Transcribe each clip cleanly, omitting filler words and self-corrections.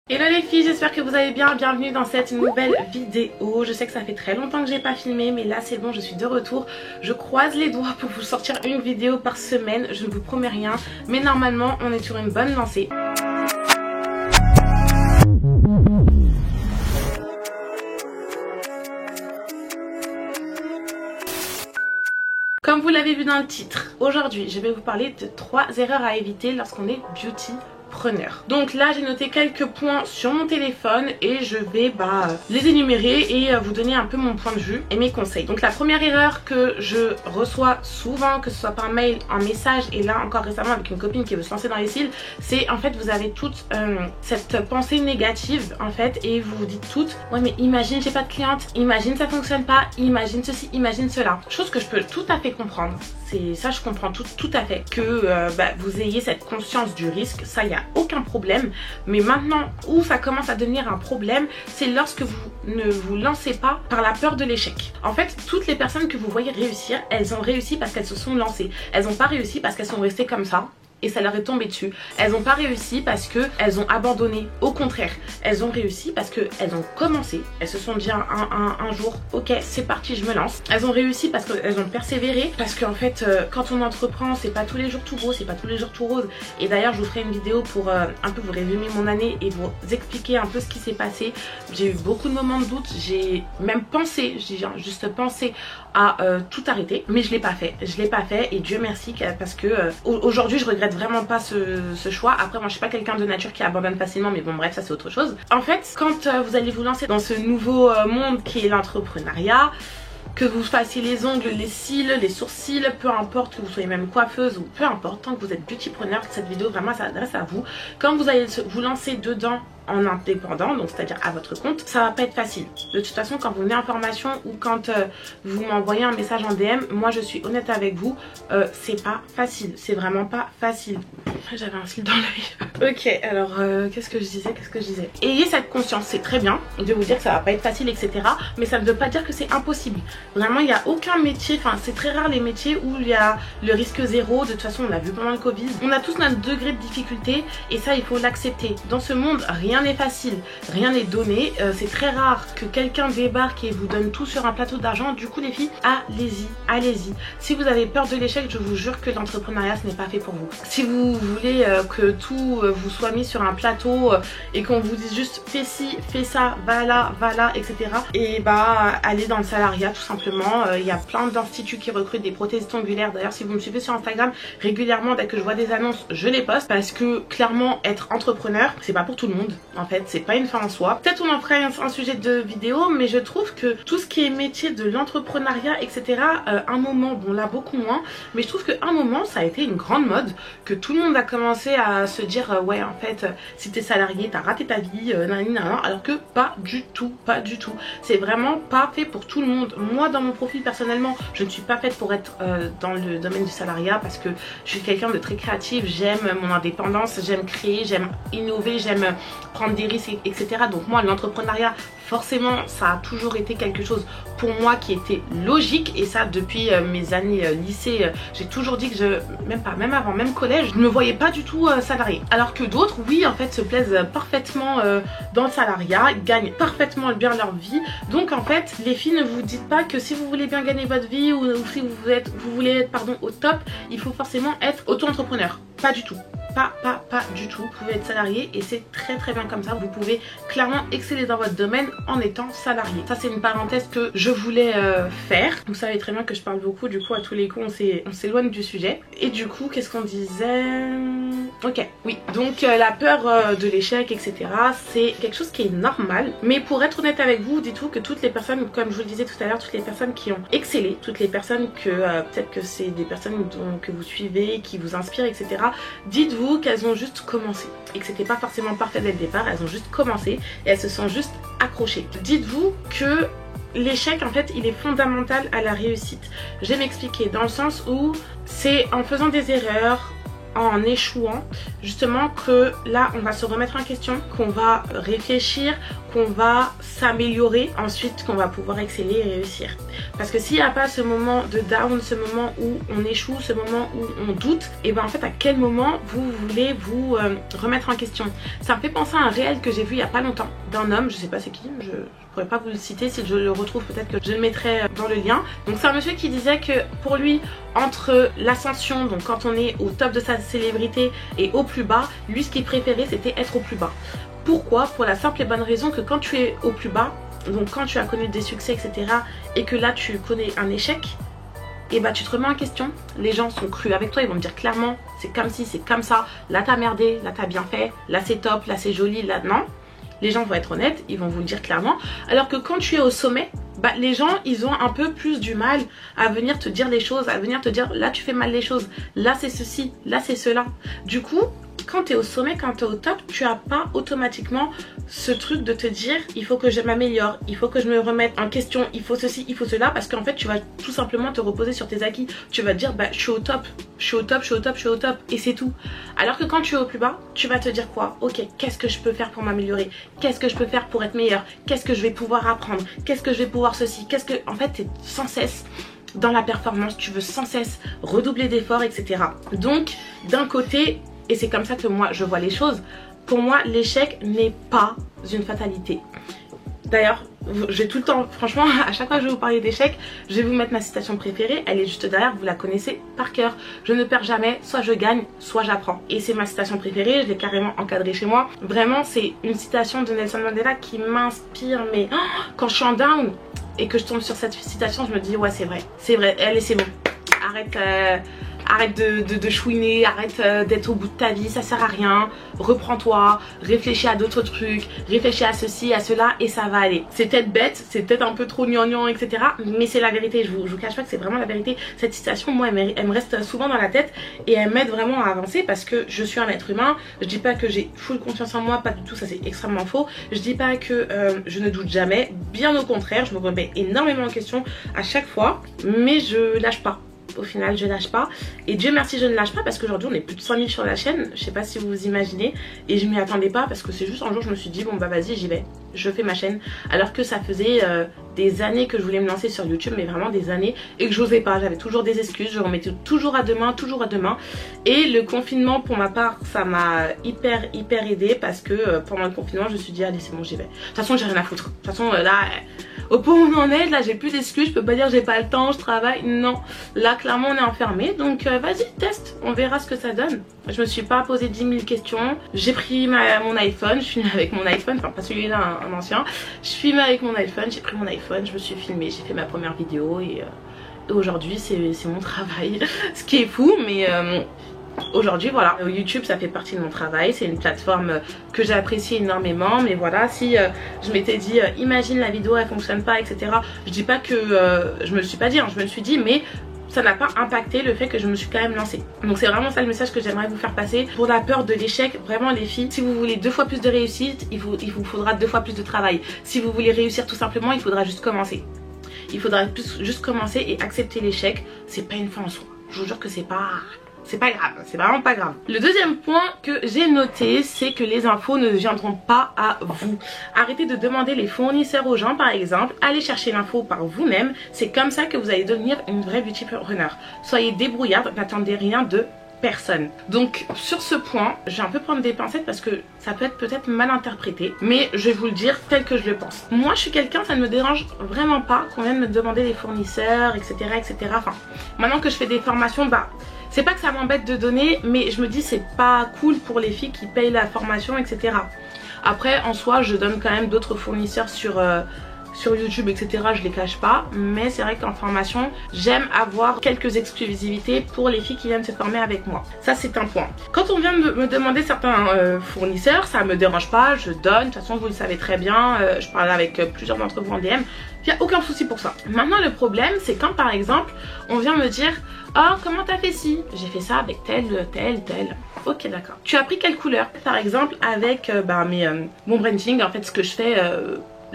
Hello les filles, j'espère que vous allez bien, bienvenue dans cette nouvelle vidéo. Je sais que ça fait très longtemps que j'ai pas filmé, mais là c'est bon, je suis de retour. Je croise les doigts pour vous sortir une vidéo par semaine, je ne vous promets rien, mais normalement on est sur une bonne lancée. Comme vous l'avez vu dans le titre, aujourd'hui je vais vous parler de 3 erreurs à éviter lorsqu'on est beauty preneur. Donc là j'ai noté quelques points sur mon téléphone et je vais les énumérer et vous donner un peu mon point de vue et mes conseils. Donc la première erreur que je reçois souvent, que ce soit par mail, en message et là encore récemment avec une copine qui veut se lancer dans les cils, c'est en fait vous avez toute cette pensée négative en fait et vous vous dites toutes ouais mais imagine j'ai pas de cliente, imagine ça fonctionne pas, imagine ceci, imagine cela. Chose que je peux tout à fait comprendre, c'est ça je comprends tout à fait que vous ayez cette conscience du risque, ça y a aucun problème, mais maintenant où ça commence à devenir un problème, c'est lorsque vous ne vous lancez pas par la peur de l'échec. En fait, toutes les personnes que vous voyez réussir, elles ont réussi parce qu'elles se sont lancées. Elles n'ont pas réussi parce qu'elles sont restées comme ça et ça leur est tombé dessus. Elles n'ont pas réussi parce qu'elles ont abandonné. Au contraire, elles ont réussi parce qu'elles ont commencé. Elles se sont dit un jour, ok, c'est parti, je me lance. Elles ont réussi parce qu'elles ont persévéré. Parce qu'en fait, quand on entreprend, c'est pas tous les jours tout beau, c'est pas tous les jours tout rose. Et d'ailleurs, je vous ferai une vidéo pour un peu vous résumer mon année et vous expliquer un peu ce qui s'est passé. J'ai eu beaucoup de moments de doute. J'ai même pensé, juste pensé à tout arrêter. Mais je l'ai pas fait. Je l'ai pas fait et Dieu merci parce que aujourd'hui, je regrette vraiment pas ce choix. Après moi je suis pas quelqu'un de nature qui abandonne facilement, mais bon bref ça c'est autre chose. En fait quand vous allez vous lancer dans ce nouveau monde qui est l'entrepreneuriat, que vous fassiez les ongles, les cils, les sourcils, peu importe, que vous soyez même coiffeuse ou peu importe, tant que vous êtes beautypreneur, cette vidéo vraiment s'adresse à vous. Quand vous allez vous lancer dedans en indépendant, donc c'est-à-dire à votre compte, ça va pas être facile. De toute façon, quand vous venez en formation ou quand vous m'envoyez un message en DM, moi je suis honnête avec vous, c'est pas facile, c'est vraiment pas facile. J'avais un cil dans l'œil. Ok, alors qu'est-ce que je disais Ayez cette conscience, c'est très bien de vous dire que ça va pas être facile, etc. Mais ça ne veut pas dire que c'est impossible. Vraiment, il n'y a aucun métier, enfin c'est très rare les métiers où il y a le risque zéro. De toute façon, on l'a vu pendant le Covid. On a tous notre degré de difficulté et ça, il faut l'accepter. Dans ce monde, rien n'est facile, rien n'est donné. C'est très rare que quelqu'un débarque et vous donne tout sur un plateau d'argent. Du coup, les filles, allez-y, allez-y. Si vous avez peur de l'échec, je vous jure que l'entrepreneuriat, ce n'est pas fait pour vous. Si vous voulez que tout vous soit mis sur un plateau et qu'on vous dise juste fais ci, fais ça, va là, etc. Et allez dans le salariat tout simplement. Il y a plein d'instituts qui recrutent des prothésistes ongulaires. D'ailleurs, si vous me suivez sur Instagram régulièrement, dès que je vois des annonces, je les poste parce que clairement, être entrepreneur, c'est pas pour tout le monde. En fait, c'est pas une fin en soi. Peut-être on en ferait un sujet de vidéo, mais je trouve que tout ce qui est métier de l'entrepreneuriat, etc. Un moment, bon là beaucoup moins, mais je trouve qu'à un moment, ça a été une grande mode, que tout le monde a commencé à se dire ouais en fait, si t'es salarié, t'as raté ta vie, alors que pas du tout, pas du tout. C'est vraiment pas fait pour tout le monde. Moi, dans mon profil personnellement, je ne suis pas faite pour être dans le domaine du salariat parce que je suis quelqu'un de très créatif, j'aime mon indépendance, j'aime créer, j'aime innover, j'aime prendre des risques, etc. Donc moi, l'entrepreneuriat, forcément, ça a toujours été quelque chose pour moi qui était logique et ça depuis mes années lycée, j'ai toujours dit que même avant, même collège, je ne me voyais pas du tout salarié. Alors que d'autres, oui, en fait, se plaisent parfaitement dans le salariat, gagnent parfaitement bien leur vie. Donc en fait, les filles, ne vous dites pas que si vous voulez bien gagner votre vie ou si vous voulez être au top, il faut forcément être auto-entrepreneur. Pas du tout. Pas du tout. Vous pouvez être salarié et c'est très bien comme ça. Vous pouvez clairement exceller dans votre domaine en étant salarié. Ça c'est une parenthèse que je voulais faire. Vous savez très bien que je parle beaucoup, du coup à tous les coups on s'éloigne du sujet. Et du coup qu'est-ce qu'on disait? Ok, oui. Donc la peur de l'échec, etc. c'est quelque chose qui est normal. Mais pour être honnête avec vous, dites-vous que toutes les personnes, comme je vous le disais tout à l'heure, toutes les personnes qui ont excellé, toutes les personnes que peut-être que c'est des personnes que vous suivez, qui vous inspirent, etc. Dites-vous qu'elles ont juste commencé et que c'était pas forcément parfait dès le départ, elles ont juste commencé et elles se sont juste accrochées. Dites-vous que l'échec en fait il est fondamental à la réussite. Je vais m'expliquer dans le sens où c'est en faisant des erreurs, en échouant justement que là on va se remettre en question, qu'on va réfléchir, qu'on va s'améliorer, ensuite qu'on va pouvoir exceller et réussir. Parce que s'il n'y a pas ce moment de down, ce moment où on échoue, ce moment où on doute, et ben en fait à quel moment vous voulez vous remettre en question. Ça me fait penser à un réel que j'ai vu il n'y a pas longtemps d'un homme, je sais pas c'est qui, je pourrais pas vous le citer, si je le retrouve peut-être que je le mettrai dans le lien. Donc c'est un monsieur qui disait que pour lui, entre l'ascension, donc quand on est au top de sa célébrité, et au plus bas, lui ce qu'il préférait c'était être au plus bas. Pourquoi? Pour la simple et bonne raison que quand tu es au plus bas, donc quand tu as connu des succès etc, et que là tu connais un échec, et bah tu te remets en question. Les gens sont crus avec toi, ils vont te dire clairement c'est comme si, c'est comme ça, là t'as merdé, là t'as bien fait, là c'est top, là c'est joli, là non. Les gens vont être honnêtes, ils vont vous le dire clairement. Alors que quand tu es au sommet, bah, les gens ils ont un peu plus du mal à venir te dire les choses, à venir te dire là tu fais mal les choses, là c'est ceci, là c'est cela. Du coup, quand tu es au sommet, quand tu es au top, tu n'as pas automatiquement ce truc de te dire il faut que je m'améliore, il faut que je me remette en question, il faut ceci, il faut cela, parce qu'en fait tu vas tout simplement te reposer sur tes acquis. Tu vas te dire bah je suis au top, je suis au top, je suis au top, je suis au top, et c'est tout. Alors que quand tu es au plus bas, tu vas te dire quoi? Ok, qu'est-ce que je peux faire pour m'améliorer? Qu'est-ce que je peux faire pour être meilleur? Qu'est-ce que je vais pouvoir apprendre? Qu'est-ce que je vais pouvoir ceci? Qu'est-ce que... En fait, tu es sans cesse dans la performance, tu veux sans cesse redoubler d'efforts, etc. Donc, d'un côté, et c'est comme ça que moi je vois les choses, pour moi l'échec n'est pas une fatalité. D'ailleurs, j'ai tout le temps, franchement, à chaque fois que je vais vous parler d'échecs, je vais vous mettre ma citation préférée, elle est juste derrière, vous la connaissez par cœur. Je ne perds jamais, soit je gagne, soit j'apprends. Et c'est ma citation préférée, je l'ai carrément encadrée chez moi. Vraiment, c'est une citation de Nelson Mandela qui m'inspire, mais quand je suis en down et que je tombe sur cette citation, je me dis ouais c'est vrai, allez c'est bon, arrête de chouiner, arrête d'être au bout de ta vie, ça sert à rien, reprends-toi, réfléchis à d'autres trucs, réfléchis à ceci, à cela et ça va aller. C'est peut-être bête, c'est peut-être un peu trop gnangnan, etc. Mais c'est la vérité, je vous cache pas que c'est vraiment la vérité. Cette citation, moi, elle me reste souvent dans la tête et elle m'aide vraiment à avancer parce que je suis un être humain. Je dis pas que j'ai full confiance en moi, pas du tout, ça c'est extrêmement faux. Je dis pas que je ne doute jamais, bien au contraire, je me remets énormément en question à chaque fois, mais je lâche pas. Au final je lâche pas et Dieu merci je ne lâche pas parce qu'aujourd'hui on est plus de 100 000 sur la chaîne, je sais pas si vous vous imaginez, et je m'y attendais pas parce que c'est juste un jour je me suis dit bon bah vas-y j'y vais, je fais ma chaîne, alors que ça faisait des années que je voulais me lancer sur YouTube, mais vraiment des années, et que j'osais pas, j'avais toujours des excuses, je remettais toujours à demain, et le confinement pour ma part ça m'a hyper aidé parce que pendant le confinement je me suis dit allez c'est bon j'y vais, de toute façon j'ai rien à foutre, de toute façon là au point où on en est, là j'ai plus d'excuses, je peux pas dire j'ai pas le temps, je travaille, non, là clairement on est enfermé, donc vas-y teste, on verra ce que ça donne. Je me suis pas posé 10 000 questions, j'ai pris mon iPhone, je suis avec mon iPhone, enfin pas celui-là, un ancien, je suis avec mon iPhone, j'ai pris mon iPhone, je me suis filmée, j'ai fait ma première vidéo et aujourd'hui c'est mon travail, ce qui est fou, mais... aujourd'hui voilà, YouTube ça fait partie de mon travail, c'est une plateforme que j'apprécie énormément, mais voilà, si je m'étais dit imagine la vidéo elle fonctionne pas etc, je dis pas que je me le suis pas dit, hein, je me le suis dit, mais ça n'a pas impacté le fait que je me suis quand même lancée. Donc c'est vraiment ça le message que j'aimerais vous faire passer. Pour la peur de l'échec, vraiment les filles, si vous voulez 2 fois plus de réussite, il vous faudra 2 fois plus de travail. Si vous voulez réussir tout simplement, il faudra juste commencer. Il faudra juste commencer et accepter l'échec, c'est pas une fin en soi. Je vous jure que c'est pas grave, c'est vraiment pas grave. Le deuxième point que j'ai noté, c'est que les infos ne viendront pas à vous. Arrêtez de demander les fournisseurs aux gens par exemple, allez chercher l'info par vous-même, c'est comme ça que vous allez devenir une vraie beauty runner. Soyez débrouillarde, n'attendez rien de personne. Donc sur ce point, je vais un peu prendre des pincettes parce que ça peut être peut-être mal interprété, mais je vais vous le dire tel que je le pense. Moi je suis quelqu'un, ça ne me dérange vraiment pas qu'on vienne me demander les fournisseurs, etc. Enfin, maintenant que je fais des formations, bah c'est pas que ça m'embête de donner, mais je me dis c'est pas cool pour les filles qui payent la formation, etc. Après en soi je donne quand même d'autres fournisseurs sur YouTube, etc. Je les cache pas, mais c'est vrai qu'en formation j'aime avoir quelques exclusivités pour les filles qui viennent se former avec moi. Ça c'est un point. Quand on vient me demander certains fournisseurs, ça me dérange pas, je donne, de toute façon vous le savez très bien, je parle avec plusieurs d'entre vous en DM, il n'y a aucun souci pour ça. Maintenant le problème c'est quand par exemple on vient me dire oh comment t'as fait ci, j'ai fait ça avec tel. Ok d'accord. Tu as pris quelle couleur? Par exemple avec mon branding, en fait ce que je fais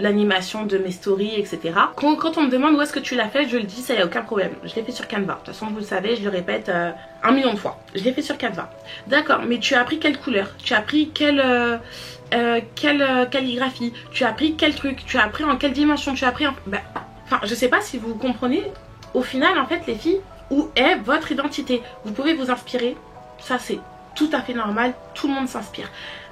l'animation de mes stories, etc. Quand on me demande où est-ce que tu l'as fait, je le dis, ça y a aucun problème. Je l'ai fait sur Canva. De toute façon, vous le savez, je le répète 1 million de fois. Je l'ai fait sur Canva. D'accord, mais tu as appris quelle couleur? Tu as appris quelle calligraphie? Tu as appris quel truc? Tu as appris en quelle dimension? Tu as appris en... Enfin, je sais pas si vous comprenez. Au final, en fait, les filles, où est votre identité? Vous pouvez vous inspirer. Ça, c'est tout à fait normal. Tout le monde s'inspire.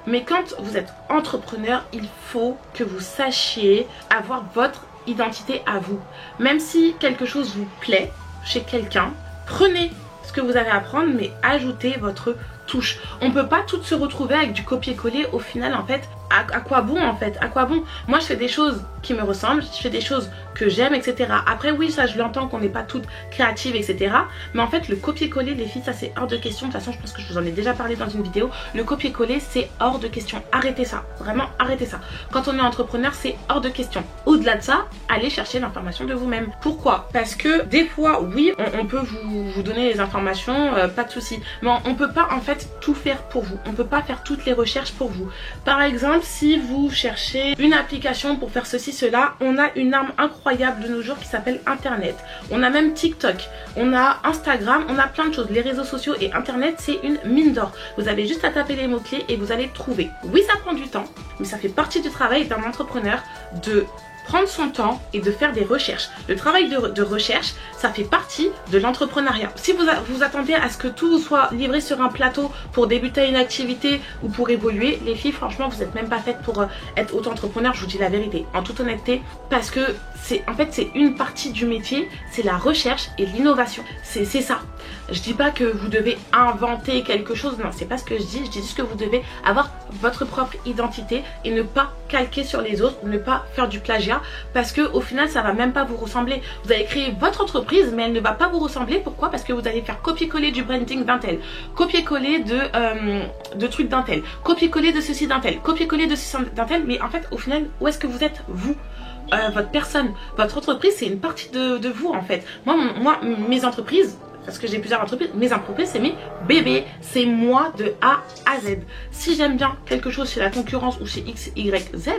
Mais quand vous êtes entrepreneur, il faut que vous sachiez avoir votre identité à vous. Même si quelque chose vous plaît chez quelqu'un, prenez ce que vous avez à prendre, mais ajoutez votre touche. On ne peut pas toutes se retrouver avec du copier-coller. Au final, en fait, à quoi bon en fait? À quoi bon? Moi, je fais des choses qui me ressemblent, je fais des choses que j'aime, etc. Après, oui, ça, je l'entends qu'on n'est pas toutes créatives, etc. Mais en fait, le copier-coller, les filles, ça, c'est hors de question. De toute façon, je pense que je vous en ai déjà parlé dans une vidéo. Le copier-coller, c'est hors de question. Arrêtez ça. Vraiment, arrêtez ça. Quand on est entrepreneur, c'est hors de question. Au-delà de ça, allez chercher l'information de vous-même. Pourquoi? Parce que des fois, oui, on peut vous donner les informations, pas de souci. Mais on peut pas, en fait, tout faire pour vous. On peut pas faire toutes les recherches pour vous. Par exemple, si vous cherchez une application pour faire ceci, cela, on a une arme incroyable de nos jours qui s'appelle Internet. On a même TikTok, on a Instagram, on a plein de choses. Les réseaux sociaux et Internet, c'est une mine d'or. Vous avez juste à taper les mots-clés et vous allez trouver. Oui, ça prend du temps, mais ça fait partie du travail d'un entrepreneur de prendre son temps et de faire des recherches. Le travail de recherche, ça fait partie de l'entrepreneuriat. Si vous attendez à ce que tout soit livré sur un plateau pour débuter une activité ou pour évoluer, les filles, franchement, vous n'êtes même pas faites pour être auto-entrepreneur, je vous dis la vérité, en toute honnêteté, parce que en fait, c'est une partie du métier, c'est la recherche et l'innovation. C'est ça. Je dis pas que vous devez inventer quelque chose, non, c'est pas ce que je dis juste que vous devez avoir votre propre identité et ne pas calquer sur les autres, ne pas faire du plagiat, parce que au final, ça va même pas vous ressembler. Vous allez créer votre entreprise, mais elle ne va pas vous ressembler. Pourquoi? Parce que vous allez faire copier-coller du branding d'un tel, copier-coller de trucs d'un tel, copier-coller de ceci d'un tel, copier-coller de ceci d'un tel, mais en fait, au final, où est-ce que vous êtes, vous? Votre personne, votre entreprise, c'est une partie de vous en fait. Moi, mes entreprises, parce que j'ai plusieurs entreprises, mes entreprises, c'est mes bébés, c'est moi de A à Z. Si j'aime bien quelque chose chez la concurrence ou chez X, Y, Z,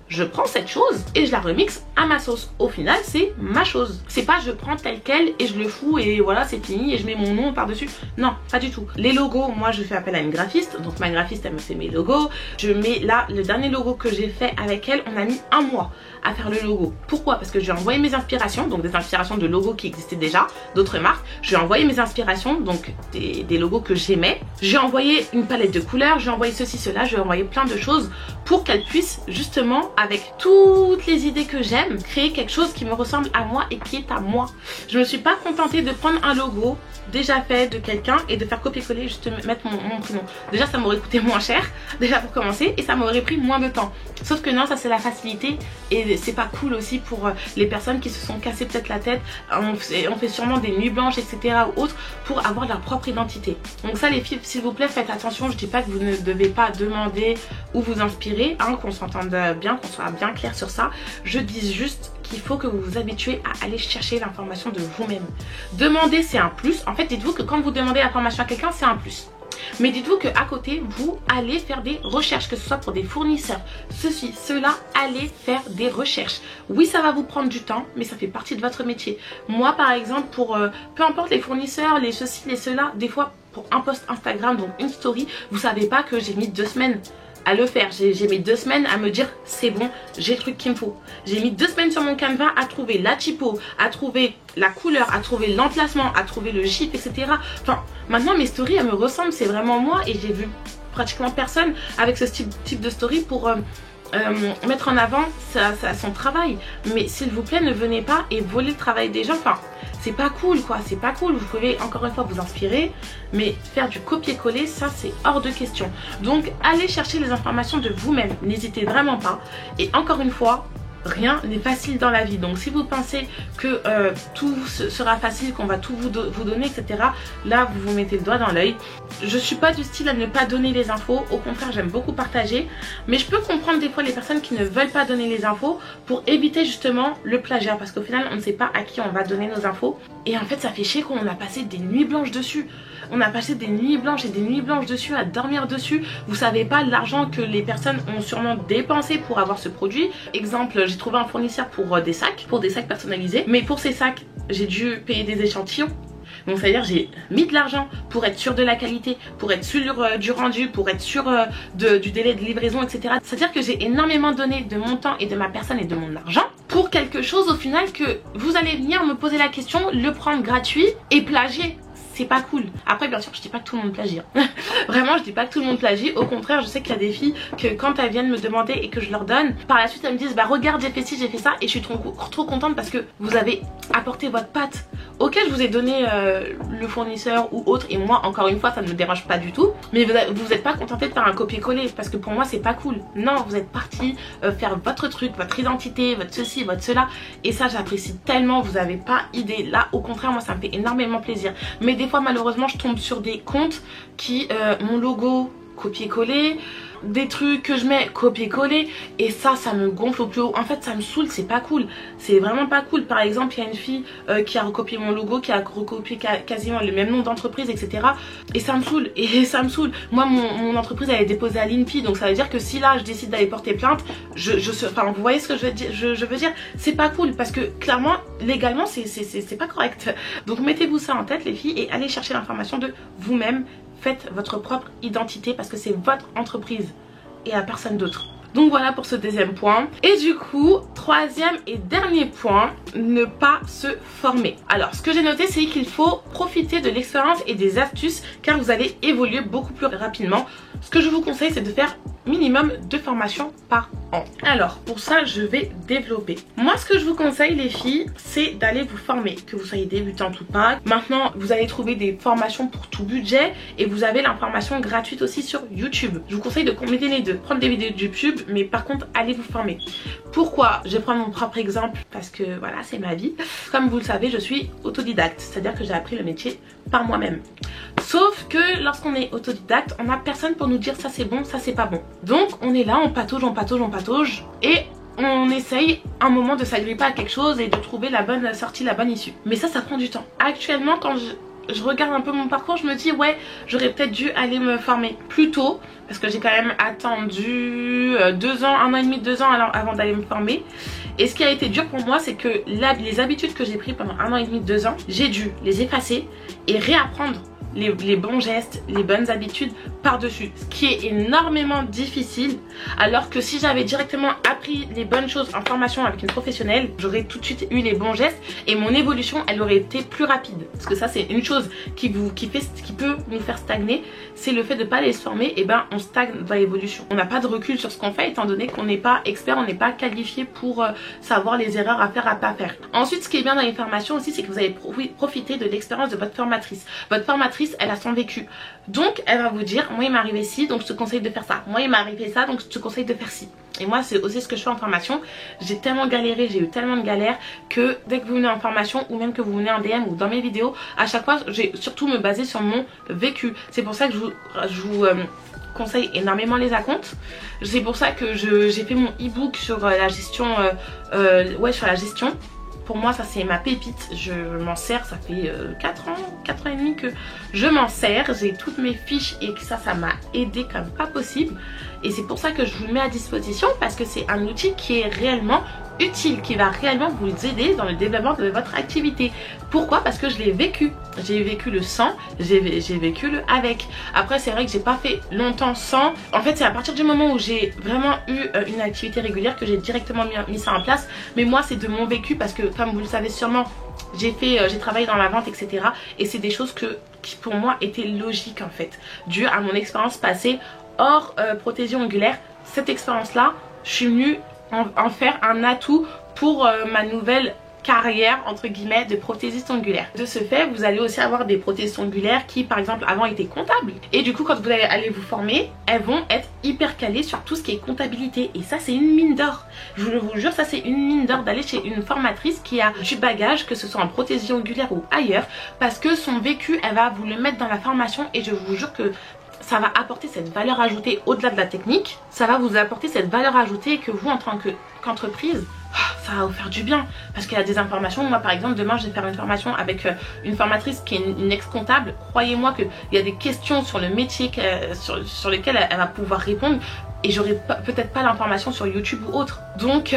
je prends cette chose et je la remixe à ma sauce. Au final, c'est ma chose. C'est pas je prends tel quel et je le fous et voilà, c'est fini et je mets mon nom par-dessus. Non, pas du tout. Les logos, moi je fais appel à une graphiste. Donc ma graphiste, elle me fait mes logos. Je mets là, le dernier logo que j'ai fait avec elle, on a mis 1 mois à faire le logo. Pourquoi? Parce que je lui ai envoyé mes inspirations, donc des inspirations de logos qui existaient déjà, d'autres marques. Je lui ai envoyé mes inspirations, donc des logos que j'aimais. J'ai envoyé une palette de couleurs, j'ai envoyé ceci, cela, j'ai envoyé plein de choses pour qu'elle puisse justement, avec toutes les idées que j'aime, créer quelque chose qui me ressemble à moi et qui est à moi. Je me suis pas contentée de prendre un logo déjà fait de quelqu'un et de faire copier-coller, juste mettre mon prénom. Déjà ça m'aurait coûté moins cher, déjà pour commencer, et ça m'aurait pris moins de temps. Sauf que non, ça c'est la facilité et c'est pas cool aussi pour les personnes qui se sont cassées peut-être la tête. On fait sûrement des nuits blanches, etc. ou autres pour avoir leur propre identité. Donc ça les filles, s'il vous plaît, faites attention. Je dis pas que vous ne devez pas demander ou vous inspirer, hein, qu'on s'entende bien, qu'on soit bien clair sur ça. Je dis juste qu'il faut que vous vous habituez à aller chercher l'information de vous-même. Demander, c'est un plus. En fait, dites-vous que quand vous demandez l'information à quelqu'un, c'est un plus. Mais dites-vous qu'à côté, vous allez faire des recherches, que ce soit pour des fournisseurs, ceci, cela, allez faire des recherches. Oui, ça va vous prendre du temps, mais ça fait partie de votre métier. Moi, par exemple, pour peu importe les fournisseurs, les ceci, les cela, des fois, pour un post Instagram, donc une story, vous savez pas que j'ai mis 2 semaines à le faire. J'ai mis 2 semaines à me dire c'est bon, j'ai le truc qu'il me faut. J'ai mis 2 semaines sur mon Canva à trouver la typo, à trouver la couleur, à trouver l'emplacement, à trouver le gif, etc. Enfin, maintenant mes stories elles me ressemblent, c'est vraiment moi et j'ai vu pratiquement personne avec ce type de story pour mettre en avant son travail. Mais s'il vous plaît, ne venez pas et voler le travail des gens. Enfin, c'est pas cool quoi, c'est pas cool. Vous pouvez encore une fois vous inspirer, mais faire du copier-coller, ça c'est hors de question. Donc allez chercher les informations de vous-même, n'hésitez vraiment pas. Et encore une fois, rien n'est facile dans la vie. Donc si vous pensez que tout sera facile, qu'on va tout vous donner, etc. Là vous vous mettez le doigt dans l'œil. Je suis pas du style à ne pas donner les infos. Au contraire, j'aime beaucoup partager. Mais je peux comprendre des fois les personnes qui ne veulent pas donner les infos pour éviter justement le plagiat. Parce qu'au final on ne sait pas à qui on va donner nos infos. Et en fait ça fait chier qu'on a passé des nuits blanches dessus. On a passé des nuits blanches et des nuits blanches dessus, à dormir dessus. Vous savez pas l'argent que les personnes ont sûrement dépensé pour avoir ce produit. Exemple, j'ai trouvé un fournisseur pour des sacs personnalisés. Mais pour ces sacs, j'ai dû payer des échantillons. Donc ça veut dire j'ai mis de l'argent pour être sûr de la qualité, pour être sûr du rendu, pour être sûr du délai de livraison, etc. C'est-à-dire que j'ai énormément donné de mon temps et de ma personne et de mon argent pour quelque chose au final que vous allez venir me poser la question, le prendre gratuit et plagier. C'est pas cool. Après bien sûr je dis pas que tout le monde plagie. Vraiment je dis pas que tout le monde plagie. Au contraire je sais qu'il y a des filles que quand elles viennent me demander et que je leur donne, par la suite elles me disent bah regarde j'ai fait ci, j'ai fait ça, et je suis trop contente parce que vous avez apporté votre patte. Ok je vous ai donné le fournisseur ou autre, et moi encore une fois ça ne me dérange pas du tout, mais vous êtes pas contenté de faire un copier-coller parce que pour moi c'est pas cool. Non, vous êtes parti faire votre truc, votre identité, votre ceci, votre cela, et ça j'apprécie tellement, vous avez pas idée. Là au contraire moi ça me fait énormément plaisir. Mais des fois malheureusement je tombe sur des comptes qui mon logo copier-coller, des trucs que je mets copier-coller, et ça me gonfle au plus haut. En fait ça me saoule, c'est pas cool, c'est vraiment pas cool. Par exemple il y a une fille qui a recopié mon logo, qui a recopié quasiment le même nom d'entreprise, etc. Et ça me saoule, Moi mon entreprise elle est déposée à l'INPI, donc ça veut dire que si là je décide d'aller porter plainte, enfin vous voyez ce que je veux dire, c'est pas cool, parce que clairement légalement c'est pas correct. Donc mettez-vous ça en tête les filles et allez chercher l'information de vous-même. Faites votre propre identité parce que c'est votre entreprise et à personne d'autre. Donc voilà pour ce deuxième point. Et du coup, troisième et dernier point, ne pas se former. Alors ce que j'ai noté c'est qu'il faut profiter de l'expérience et des astuces car vous allez évoluer beaucoup plus rapidement. Ce que je vous conseille c'est de faire minimum 2 formations par an. Alors pour ça je vais développer. Moi ce que je vous conseille les filles c'est d'aller vous former, que vous soyez débutante ou pas. Maintenant vous allez trouver des formations pour tout budget et vous avez l'information gratuite aussi sur YouTube. Je vous conseille de combiner les deux, prendre des vidéos de YouTube mais par contre allez vous former. Pourquoi? Je vais prendre mon propre exemple parce que voilà c'est ma vie. Comme vous le savez je suis autodidacte, c'est à dire que j'ai appris le métier par moi-même. Sauf que lorsqu'on est autodidacte on n'a personne pour nous dire ça c'est bon, ça c'est pas bon. Donc on est là, on patauge et on essaye un moment de s'agripper à quelque chose et de trouver la bonne sortie, la bonne issue. Mais ça prend du temps. Actuellement quand je regarde un peu mon parcours, je me dis ouais j'aurais peut-être dû aller me former plus tôt parce que j'ai quand même attendu 2 ans, 1 an et demi, 2 ans avant d'aller me former. Et ce qui a été dur pour moi c'est que les habitudes que j'ai prises pendant 1 an et demi, 2 ans, j'ai dû les effacer et réapprendre les bons gestes, les bonnes habitudes par-dessus, ce qui est énormément difficile, alors que si j'avais directement appris les bonnes choses en formation avec une professionnelle, j'aurais tout de suite eu les bons gestes et mon évolution elle aurait été plus rapide. Parce que ça c'est une chose qui peut nous faire stagner, c'est le fait de ne pas aller se former, et ben on stagne dans l'évolution. On n'a pas de recul sur ce qu'on fait étant donné qu'on n'est pas expert, on n'est pas qualifié pour savoir les erreurs à faire, à pas faire. Ensuite ce qui est bien dans les formations aussi c'est que vous allez profiter de l'expérience de votre formatrice. Votre formatrice elle a son vécu, donc elle va vous dire moi il m'est arrivé ci donc je te conseille de faire ça, moi il m'est arrivé ça donc je te conseille de faire ci. Et moi c'est aussi ce que je fais en formation. J'ai tellement galéré, j'ai eu tellement de galères que dès que vous venez en formation ou même que vous venez en DM ou dans mes vidéos, à chaque fois j'ai surtout me baser sur mon vécu. C'est pour ça que je vous conseille énormément les acomptes. C'est pour ça que j'ai fait mon e-book sur la gestion sur la gestion. Pour moi ça c'est ma pépite, je m'en sers, ça fait 4 ans et demi que je m'en sers, j'ai toutes mes fiches et ça m'a aidé comme pas possible. Et c'est pour ça que je vous le mets à disposition parce que c'est un outil qui est réellement utile, qui va réellement vous aider dans le développement de votre activité. Pourquoi? Parce que je l'ai vécu. J'ai vécu le sans, j'ai vécu le avec. Après c'est vrai que j'ai pas fait longtemps sans. En fait c'est à partir du moment où j'ai vraiment eu une activité régulière que j'ai directement mis ça en place. Mais moi c'est de mon vécu parce que comme vous le savez sûrement, j'ai travaillé dans la vente, etc. Et c'est des choses qui pour moi étaient logiques en fait, dû à mon expérience passée hors prothésie ongulaire. Cette expérience là, je suis venue en faire un atout pour ma nouvelle carrière entre guillemets de prothésiste ongulaire. De ce fait vous allez aussi avoir des prothésistes ongulaires qui par exemple avant étaient comptables, et du coup quand vous allez aller vous former elles vont être hyper calées sur tout ce qui est comptabilité, et ça c'est une mine d'or. Je vous jure ça c'est une mine d'or d'aller chez une formatrice qui a du bagage, que ce soit en prothésie ongulaire ou ailleurs, parce que son vécu elle va vous le mettre dans la formation, et je vous jure que ça va apporter cette valeur ajoutée au-delà de la technique. Ça va vous apporter cette valeur ajoutée que vous en tant qu'entreprise, ça va vous faire du bien. Parce qu'il y a des informations, moi par exemple demain je vais faire une formation avec une formatrice qui est une ex-comptable. Croyez-moi qu'il y a des questions sur le métier sur lesquelles elle va pouvoir répondre, et j'aurai peut-être pas l'information sur YouTube ou autre. Donc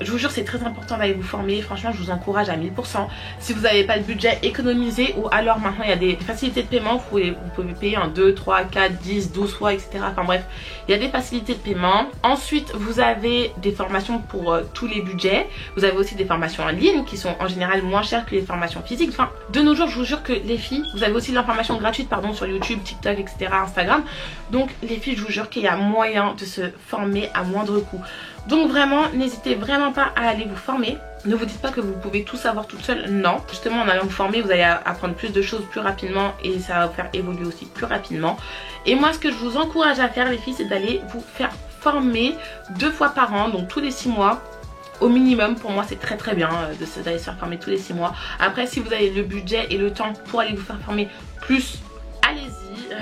Je vous jure, c'est très important d'aller vous former. Franchement, je vous encourage à 1000%. Si vous n'avez pas le budget, économisez. Ou alors maintenant, il y a des facilités de paiement. Vous pouvez payer en 2, 3, 4, 10, 12 fois, etc. Enfin bref, il y a des facilités de paiement. Ensuite, vous avez des formations pour tous les budgets. Vous avez aussi des formations en ligne qui sont en général moins chères que les formations physiques. Enfin, de nos jours, je vous jure que les filles, vous avez aussi de l'information gratuite, pardon, sur YouTube, TikTok, etc., Instagram. Donc les filles, je vous jure qu'il y a moyen de se former à moindre coût. Donc vraiment, n'hésitez vraiment pas à aller vous former. Ne vous dites pas que vous pouvez tout savoir toute seule, non. Justement, en allant vous former, vous allez apprendre plus de choses plus rapidement et ça va vous faire évoluer aussi plus rapidement. Et moi, ce que je vous encourage à faire, les filles, c'est d'aller vous faire former 2 fois par an, donc tous les 6 mois. Au minimum, pour moi, c'est très très bien d'aller se faire former tous les 6 mois. Après, si vous avez le budget et le temps pour aller vous faire former plus, allez-y.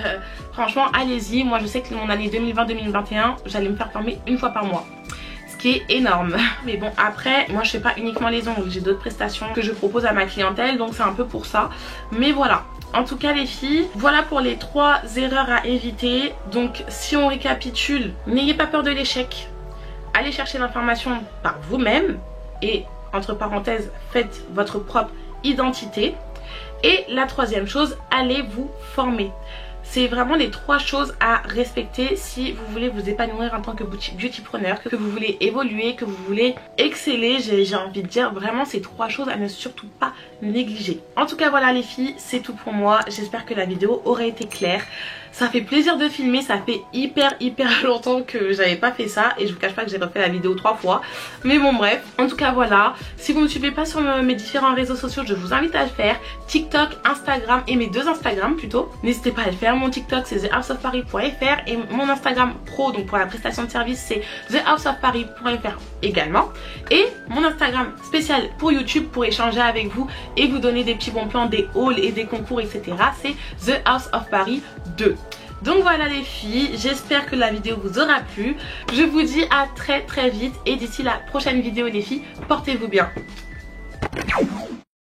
Franchement, allez-y. Moi, je sais que mon année 2020-2021, j'allais me faire former 1 fois par mois. Qui est énorme. Mais bon, après, moi je fais pas uniquement les ongles, j'ai d'autres prestations que je propose à ma clientèle, donc c'est un peu pour ça. Mais voilà, en tout cas les filles, voilà pour les 3 erreurs à éviter. Donc si on récapitule, n'ayez pas peur de l'échec, allez chercher l'information par vous-même et entre parenthèses, faites votre propre identité. Et la 3e chose, allez vous former. C'est vraiment les 3 choses à respecter si vous voulez vous épanouir en tant que beautypreneur, que vous voulez évoluer, que vous voulez exceller. J'ai envie de dire vraiment ces 3 choses à ne surtout pas négliger. En tout cas voilà les filles, c'est tout pour moi. J'espère que la vidéo aura été claire. Ça fait plaisir de filmer, ça fait hyper longtemps que j'avais pas fait ça et je vous cache pas que j'ai refait la vidéo 3 fois. Mais bon bref, en tout cas voilà. Si vous ne me suivez pas sur mes différents réseaux sociaux, je vous invite à le faire. TikTok, Instagram et mes 2 Instagram plutôt. N'hésitez pas à le faire. Mon TikTok c'est thehouseofparis.fr et mon Instagram pro, donc pour la prestation de service, c'est thehouseofparis.fr également. Et mon Instagram spécial pour YouTube pour échanger avec vous et vous donner des petits bons plans, des hauls et des concours, etc. C'est thehouseofparis 2. Donc voilà les filles, j'espère que la vidéo vous aura plu. Je vous dis à très vite et d'ici la prochaine vidéo les filles, portez-vous bien.